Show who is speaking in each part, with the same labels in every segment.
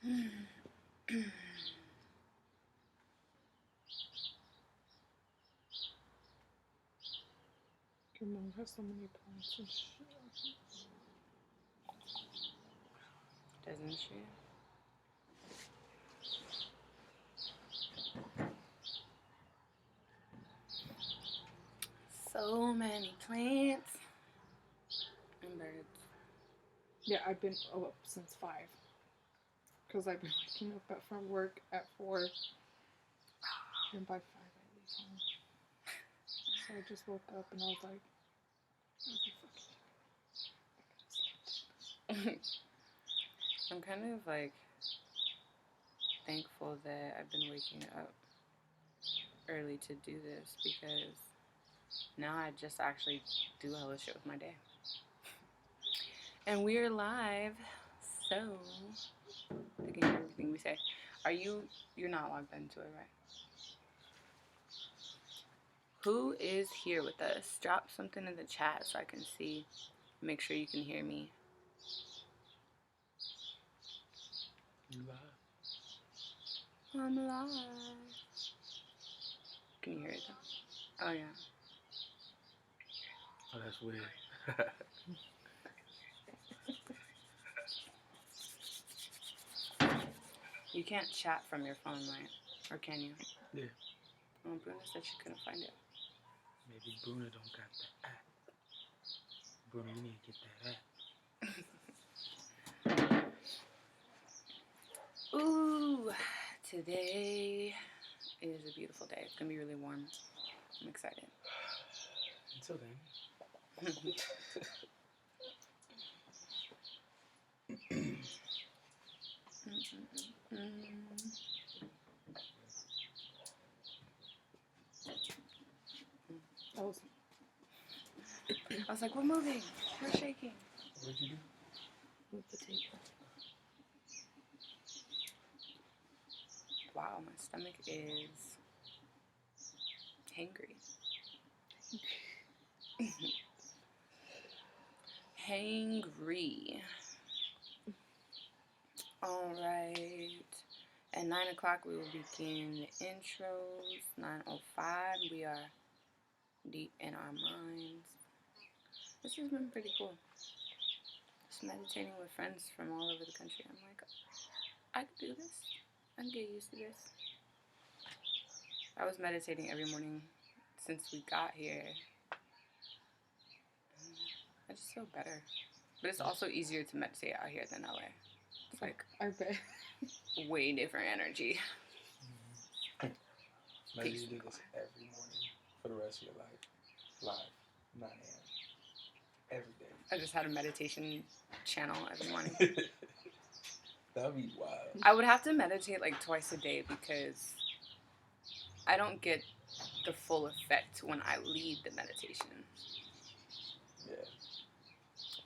Speaker 1: Your mom has so many plants and shit.
Speaker 2: Doesn't she? So many plants and birds.
Speaker 1: Yeah, I've been up since 5. Because I've been waking up from work at 4. And by 5 I leave home. So I just woke up and I was like, I'll be fucking
Speaker 2: I'm kind of like thankful that I've been waking up early to do this because now I just actually do hella shit with my day. And we're live, so I can hear everything we say. You're not logged into it, right? Who is here with us? Drop something in the chat so I can see. Make sure you can hear me.
Speaker 3: You live?
Speaker 2: I'm alive. Can you hear it though? Oh yeah.
Speaker 3: Oh, that's weird.
Speaker 2: You can't chat from your phone, right? Or can you?
Speaker 3: Yeah.
Speaker 2: Oh, Bruna said she couldn't find it.
Speaker 3: Maybe Bruna don't got the app. Bruna, you need to get that app.
Speaker 2: Ooh, today is a beautiful day. It's gonna be really warm. I'm excited.
Speaker 3: Until then.
Speaker 2: I was like, we're moving. We're shaking.
Speaker 3: What'd you do?
Speaker 1: Move the table.
Speaker 2: Wow, my stomach is hangry. Hangry. Alright. At 9 o'clock we will begin the intros. 9:05 we are deep in our minds. This has been pretty cool. Just meditating with friends from all over the country. I'm like, I could do this. I can get used to this. I was meditating every morning since we got here. I just feel better. But it's also easier to meditate out here than LA. It's like
Speaker 1: I bet.
Speaker 2: way different energy.
Speaker 3: Imagine you do this every morning for the rest of your life. Live. 9 a.m. Every day.
Speaker 2: I just had a meditation channel every morning.
Speaker 3: That would be wild.
Speaker 2: I would have to meditate like twice a day because I don't get the full effect when I lead the meditation.
Speaker 3: Yeah.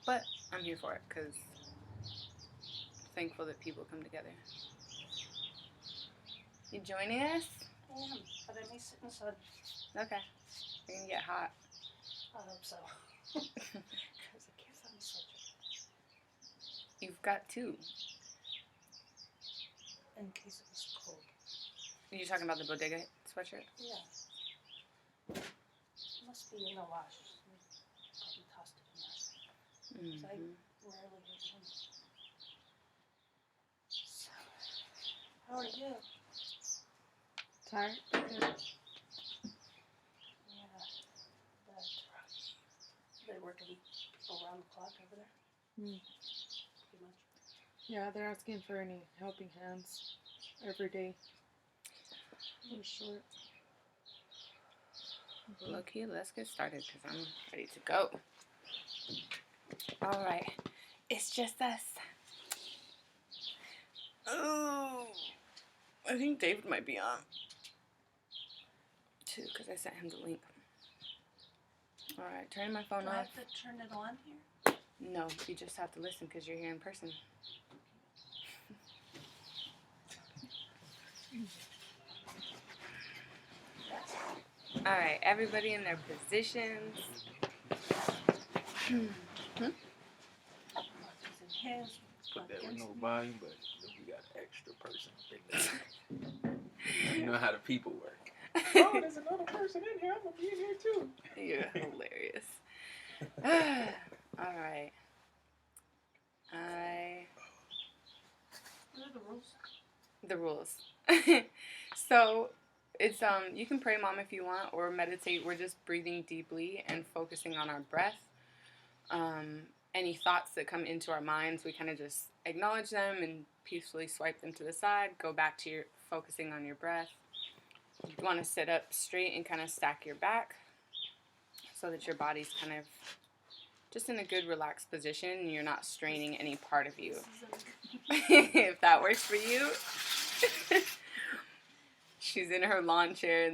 Speaker 2: But I'm here for it because I'm thankful that people come together. You joining us?
Speaker 4: I am, but I may sit in the sun.
Speaker 2: Okay. You're going to get hot.
Speaker 4: I hope so. Because I can't find the sweatshirt.
Speaker 2: You've got 2.
Speaker 4: In case it was cold.
Speaker 2: Are you talking about the bodega sweatshirt?
Speaker 4: Yeah. It must be in the wash. Probably tossed it in there. Because I rarely get one. So, how are you?
Speaker 1: Tired?
Speaker 4: Yeah. They working around the clock over there? Pretty much.
Speaker 1: Yeah, they're asking for any helping hands every day. We're short.
Speaker 2: Okay, let's get started because I'm ready to go. All right. It's just us. Oh, I think David might be on too because I sent him the link. All right, turning my phone
Speaker 4: Do I
Speaker 2: off.
Speaker 4: have to turn it on here?
Speaker 2: No, you just have to listen because you're here in person. All right, everybody in their positions.
Speaker 4: Put
Speaker 3: that with no volume, but we got it. extra person up in there. You know how the people work. Oh, there's another person in here. I'm gonna be in here too.
Speaker 2: You're hilarious. All right.
Speaker 4: What are the rules?
Speaker 2: The rules. So it's you can pray, Mom, if you want, or meditate. We're just breathing deeply and focusing on our breath. Any thoughts that come into our minds, we kind of just acknowledge them and peacefully swipe them to the side. Go back to your focusing on your breath. You want to sit up straight and kind of stack your back so that your body's kind of just in a good relaxed position and you're not straining any part of you. If that works for you. She's in her lawn chair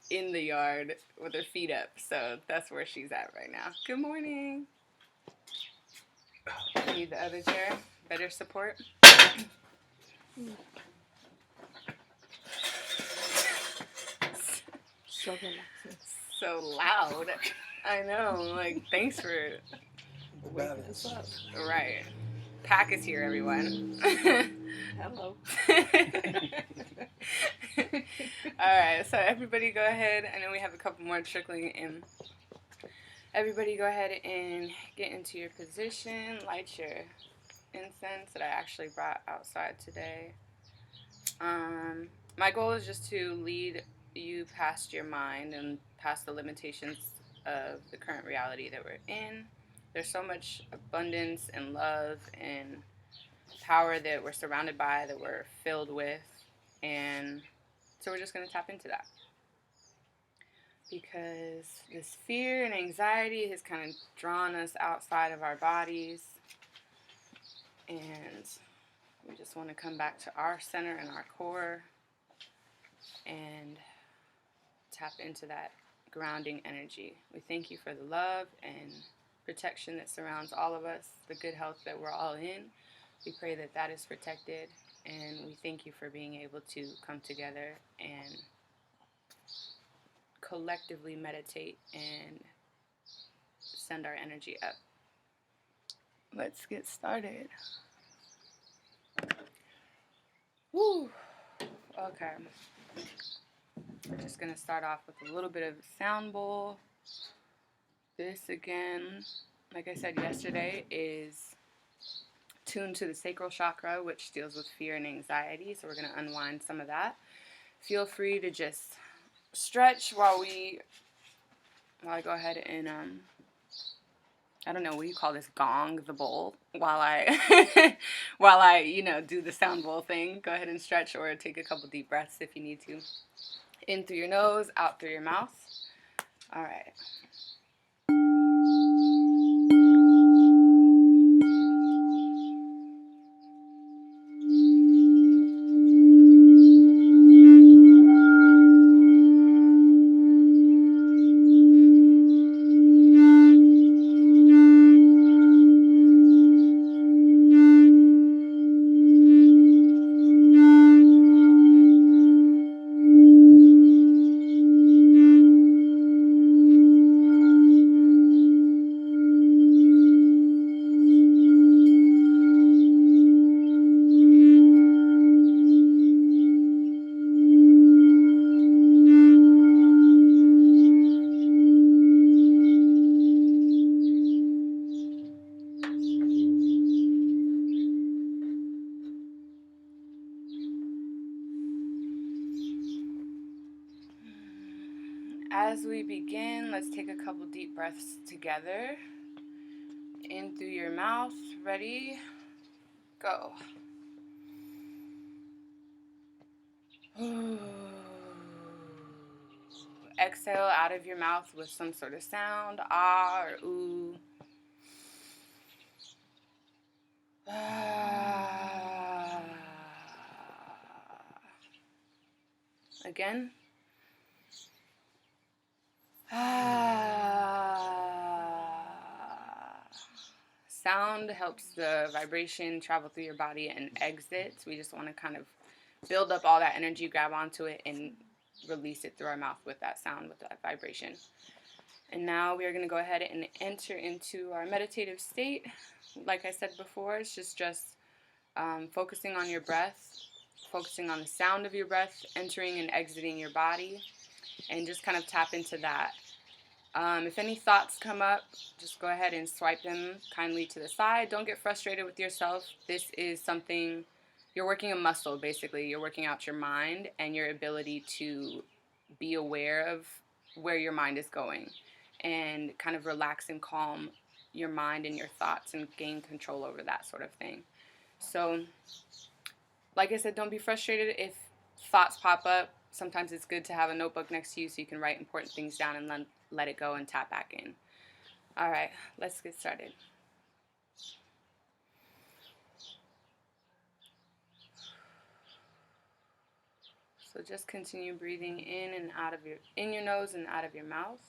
Speaker 2: in the yard with her feet up, so that's where she's at right now. Good morning. Need the other chair? Better support?
Speaker 1: So relaxing.
Speaker 2: So loud. I know. Like, thanks for
Speaker 1: Waking us up.
Speaker 2: right. Pack is here, everyone.
Speaker 1: Hello.
Speaker 2: Alright, so everybody go ahead. I know we have a couple more trickling in. Everybody go ahead and get into your position. Light your incense that I actually brought outside today. My goal is just to lead you past your mind and past the limitations of the current reality that we're in. There's so much abundance and love and power that we're surrounded by, that we're filled with, and so we're just going to tap into that. Because this fear and anxiety has kind of drawn us outside of our bodies, and we just want to come back to our center and our core and tap into that grounding energy. We thank you for the love and protection that surrounds all of us, the good health that we're all in. We pray that that is protected, and we thank you for being able to come together and collectively meditate and send our energy up. Let's get started. Woo! Okay. Just going to start off with a little bit of a sound bowl. This, again, like I said yesterday, is tuned to the sacral chakra, which deals with fear and anxiety. So we're going to unwind some of that. Feel free to just stretch while I go ahead and I don't know what you call this, gong the bowl while I do the sound bowl thing. Go ahead and stretch or take a couple deep breaths if you need to. In through your nose, out through your mouth. All right. As we begin, let's take a couple deep breaths together. In through your mouth. Ready? Go. Exhale out of your mouth with some sort of sound, ah or ooh. Again. Sound helps the vibration travel through your body and exit. So we just want to kind of build up all that energy, grab onto it, and release it through our mouth with that sound, with that vibration. And now we are going to go ahead and enter into our meditative state. Like I said before, it's just focusing on your breath, focusing on the sound of your breath entering and exiting your body, and just kind of tap into that. If any thoughts come up, just go ahead and swipe them kindly to the side. Don't get frustrated with yourself. This is something, you're working a muscle, basically. You're working out your mind and your ability to be aware of where your mind is going and kind of relax and calm your mind and your thoughts and gain control over that sort of thing. So, like I said, don't be frustrated if thoughts pop up. Sometimes it's good to have a notebook next to you so you can write important things down and let it go and tap back in. All right, let's get started. So just continue breathing in and out of in your nose and out of your mouth.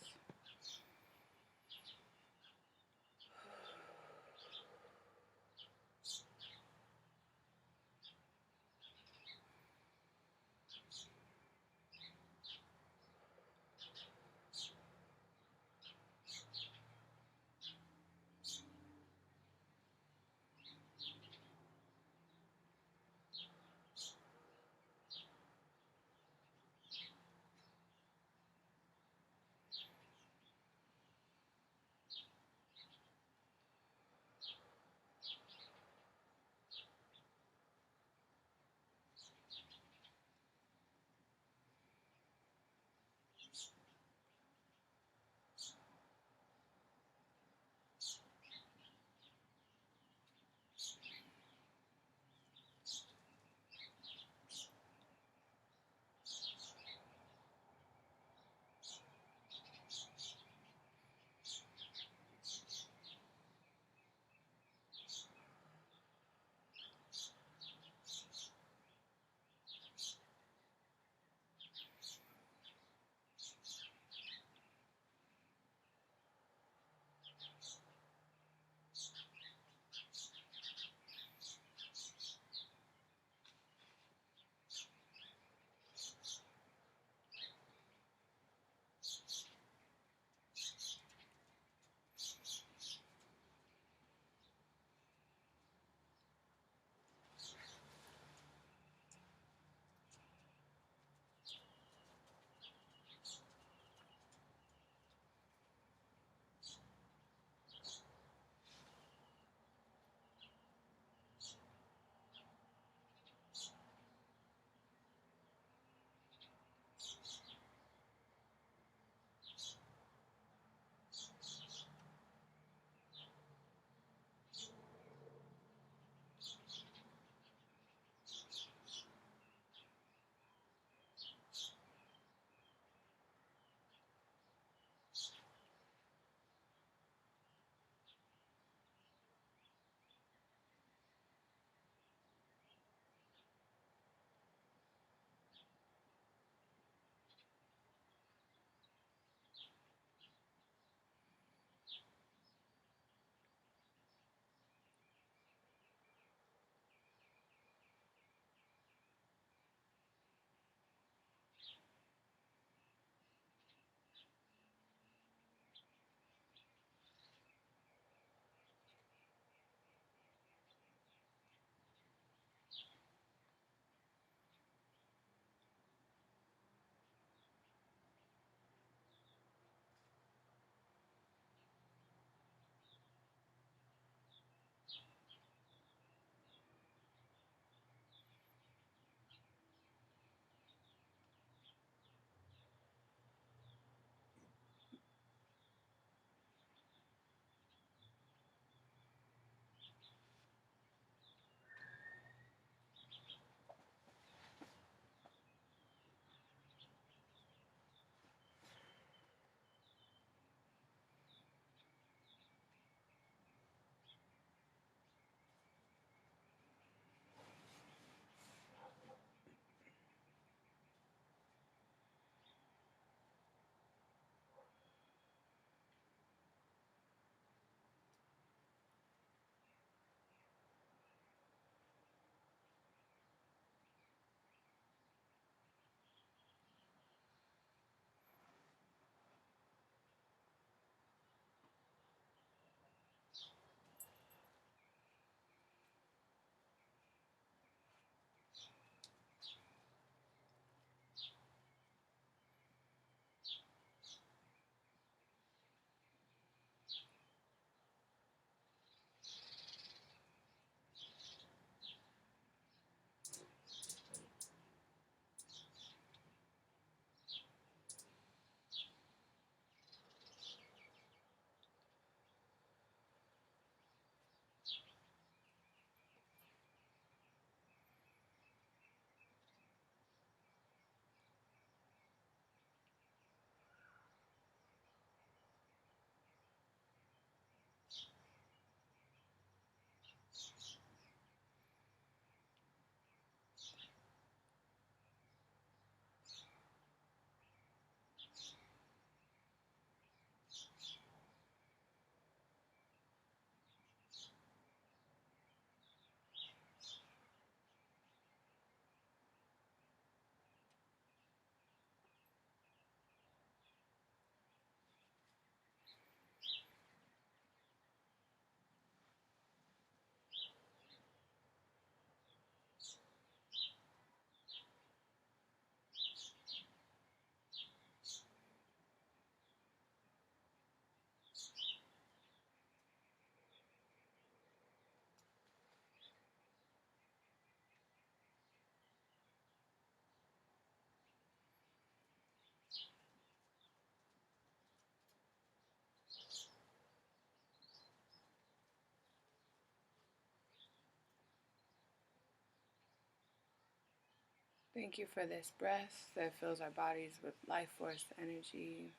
Speaker 2: Thank you for this breath that fills our bodies with life force energy.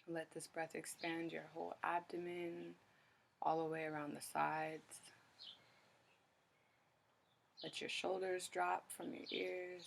Speaker 2: Let this breath expand your whole abdomen, all the way around the sides. Let your shoulders drop from your ears.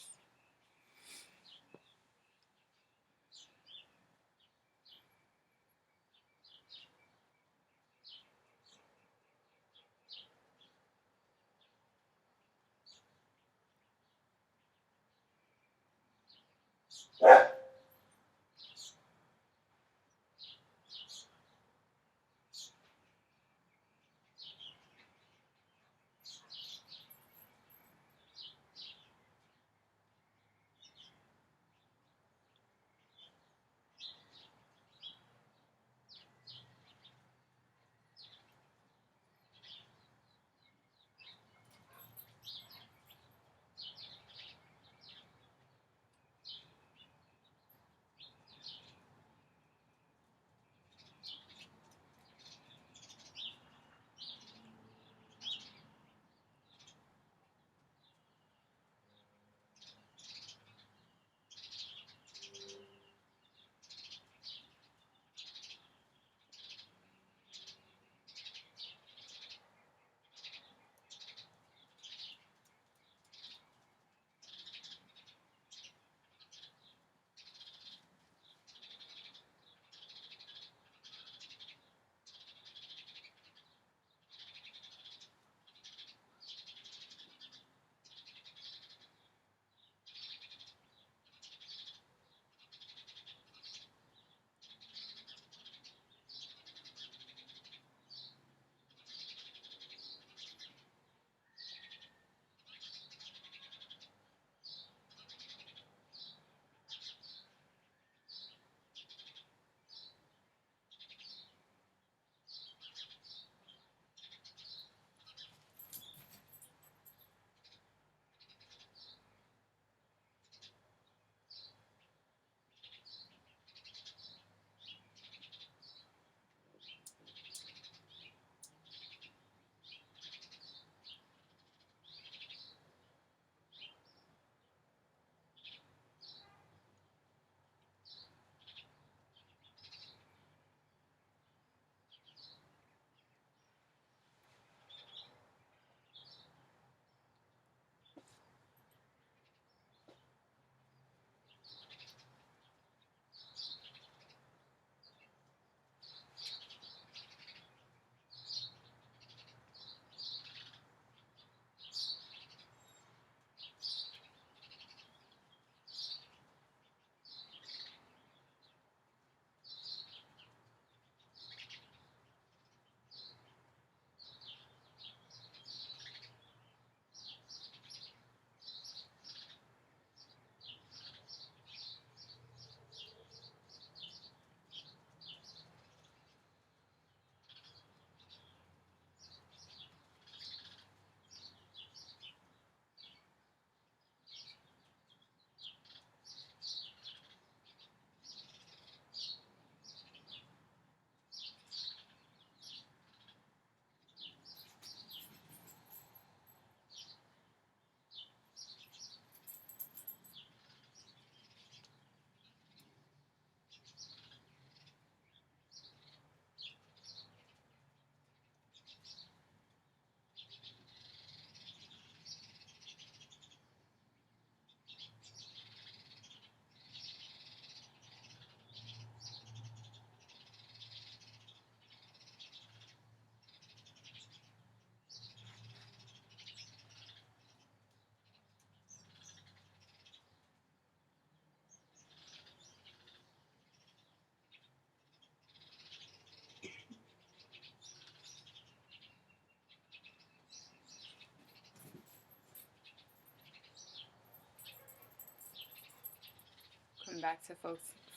Speaker 2: Come back to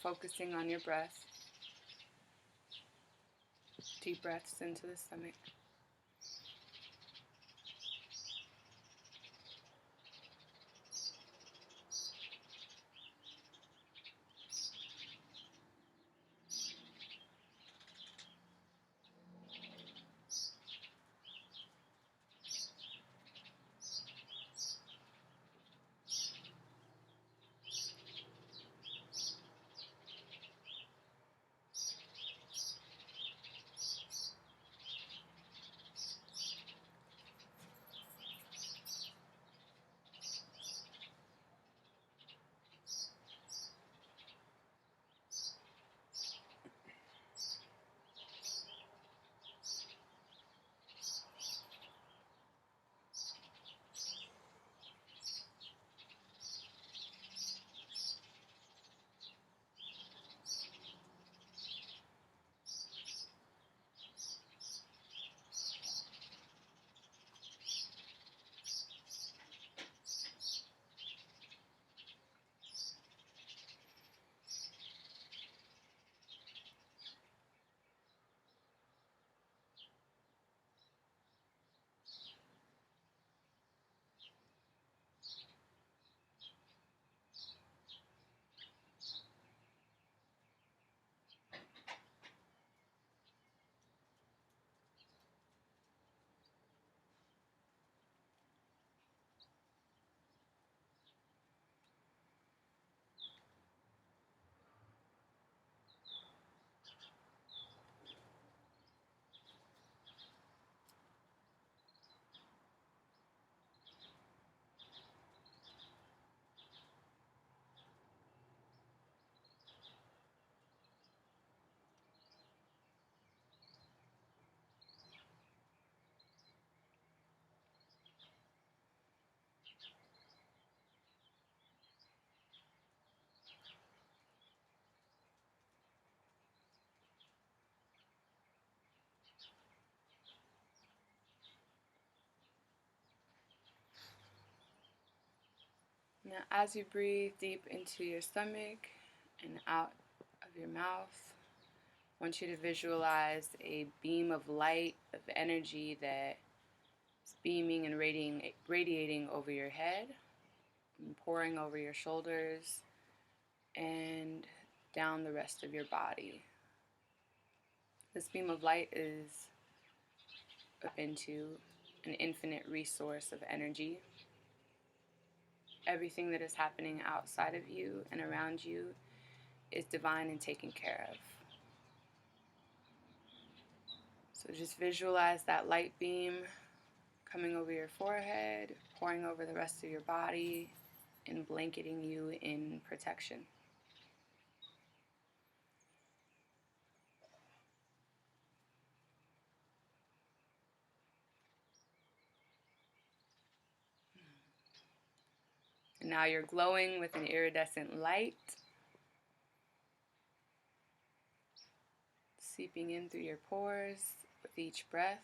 Speaker 2: focusing on your breath. Deep breaths into the stomach. Now, as you breathe deep into your stomach and out of your mouth, I want you to visualize a beam of light, of energy that is beaming and radiating over your head, and pouring over your shoulders, and down the rest of your body. This beam of light is into an infinite resource of energy. Everything that is happening outside of you and around you is divine and taken care of. So just visualize that light beam coming over your forehead, pouring over the rest of your body, and blanketing you in protection. And now you're glowing with an iridescent light, seeping in through your pores with each breath.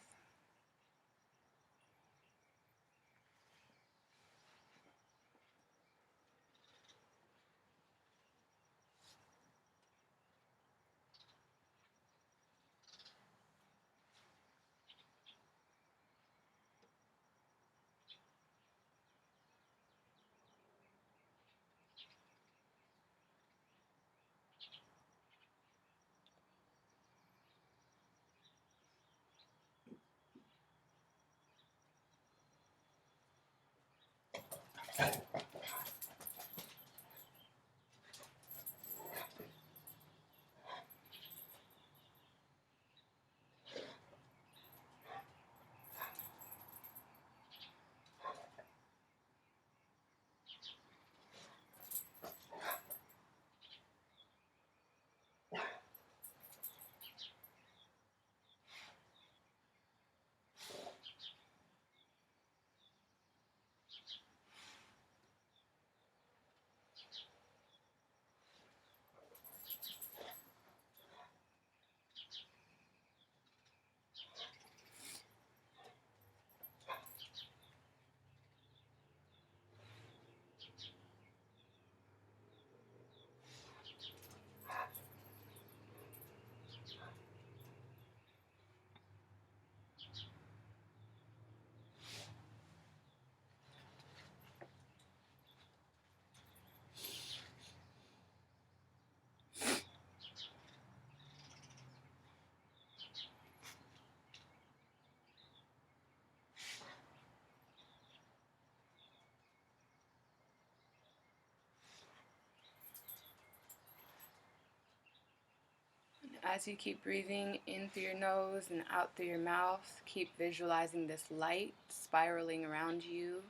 Speaker 2: As you keep breathing in through your nose and out through your mouth, keep visualizing this light spiraling around you,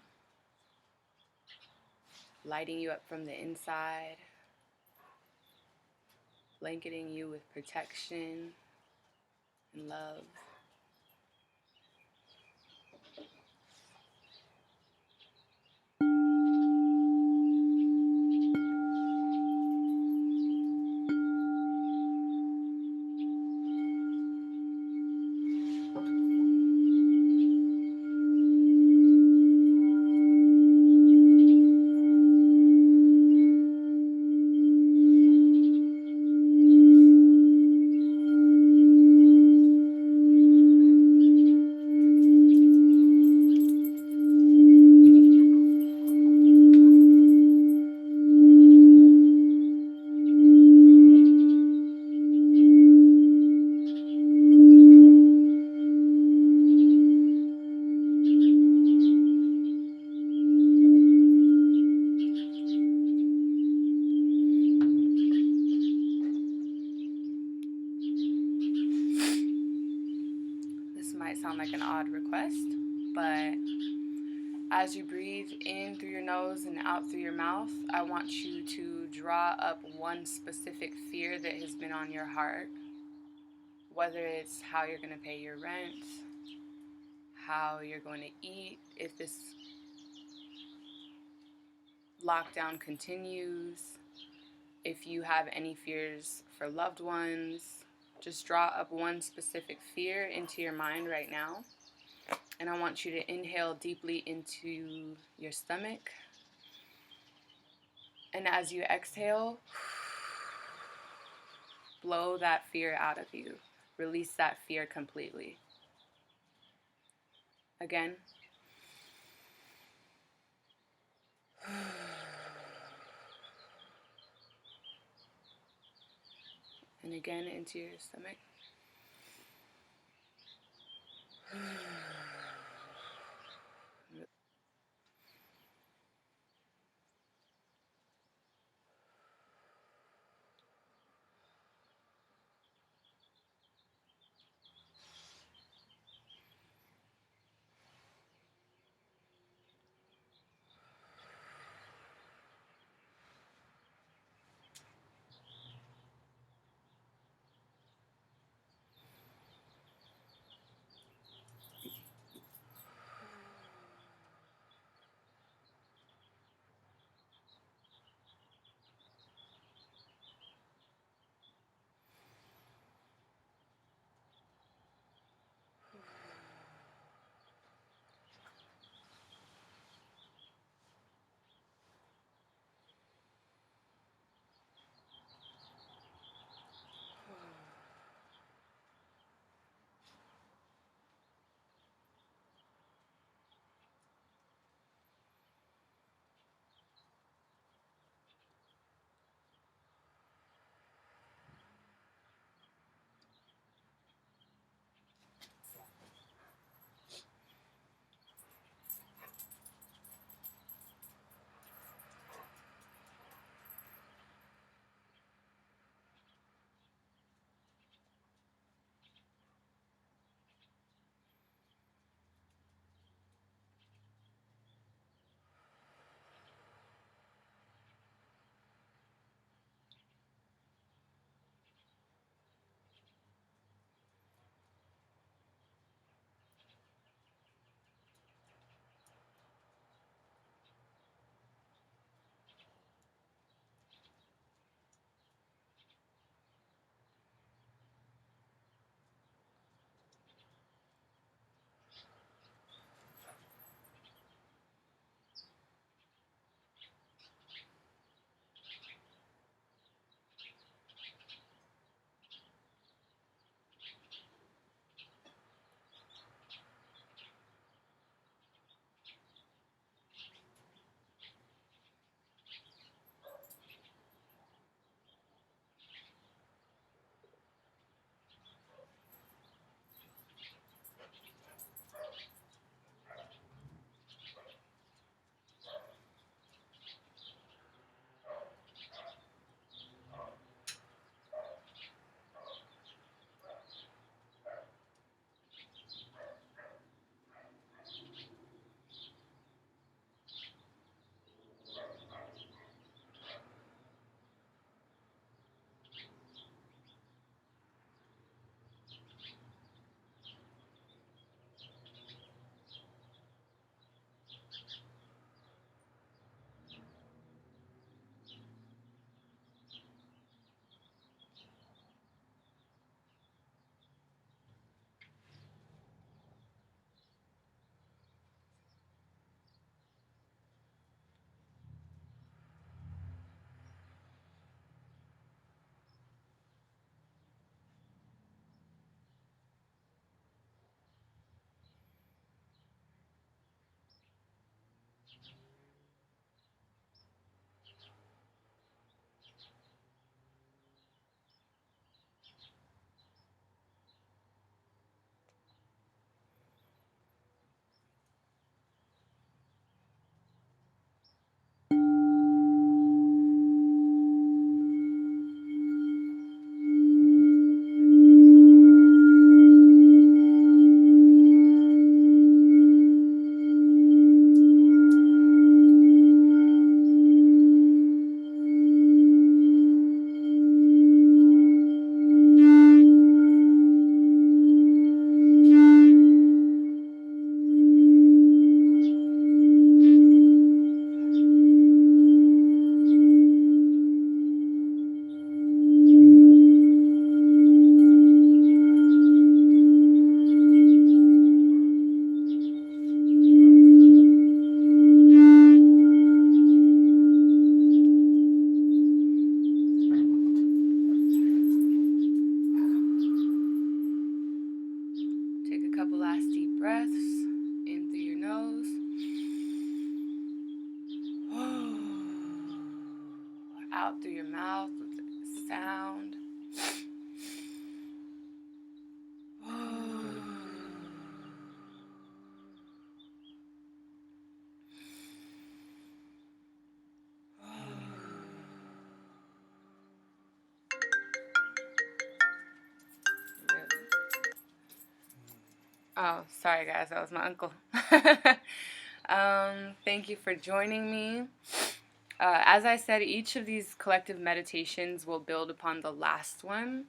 Speaker 2: lighting you up from the inside, blanketing you with protection and love. This might sound like an odd request, but as you breathe in through your nose and out through your mouth, I want you to draw up one specific fear that has been on your heart, whether it's how you're going to pay your rent, how you're going to eat, if this lockdown continues, if you have any fears for loved ones. Just draw up one specific fear into your mind right now. And I want you to inhale deeply into your stomach And as you exhale, blow that fear out of you. Release that fear completely. Again. And again into your stomach. out through your mouth with a sound. Oh, sorry guys, that was my uncle. Thank you for joining me. As I said, each of these collective meditations will build upon the last one,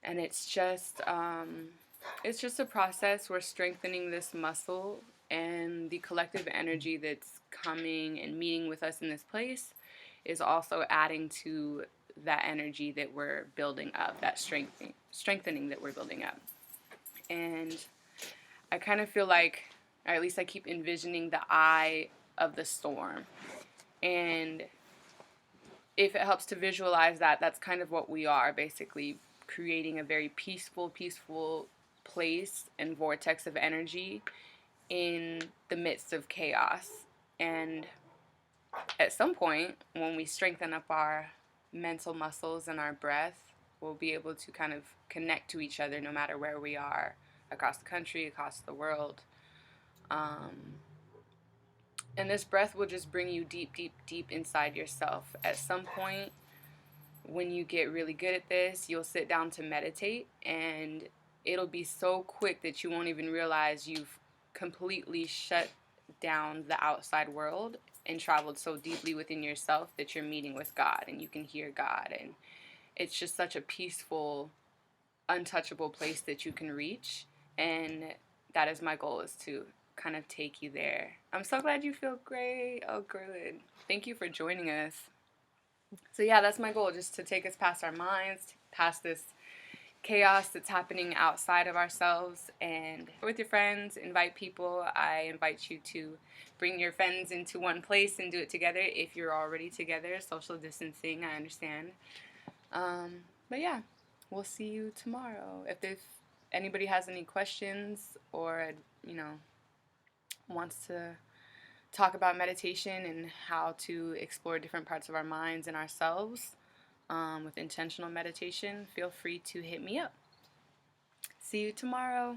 Speaker 2: and it's just a process. We're strengthening this muscle, and the collective energy that's coming and meeting with us in this place is also adding to that energy that we're building up, that strengthening that we're building up. And I kind of feel like, or at least I keep envisioning the eye of the storm. And if it helps to visualize that, that's kind of what we are, basically creating a very peaceful place and vortex of energy in the midst of chaos. And at some point, when we strengthen up our mental muscles and our breath, we'll be able to kind of connect to each other no matter where we are, across the country, across the world. And this breath will just bring you deep, deep, deep inside yourself. At some point, when you get really good at this, you'll sit down to meditate, and it'll be so quick that you won't even realize you've completely shut down the outside world and traveled so deeply within yourself that you're meeting with God and you can hear God. And it's just such a peaceful, untouchable place that you can reach. And that is my goal, is to kind of take you there. I'm so glad you feel great. Oh, good. Thank you for joining us. So yeah, that's my goal, just to take us past our minds, past this chaos that's happening outside of ourselves. And with your friends, invite people. I invite you to bring your friends into one place and do it together. If you're already together, social distancing, I understand. But yeah, we'll see you tomorrow. If anybody has any questions or, wants to talk about meditation and how to explore different parts of our minds and ourselves with intentional meditation, feel free to hit me up. See you tomorrow.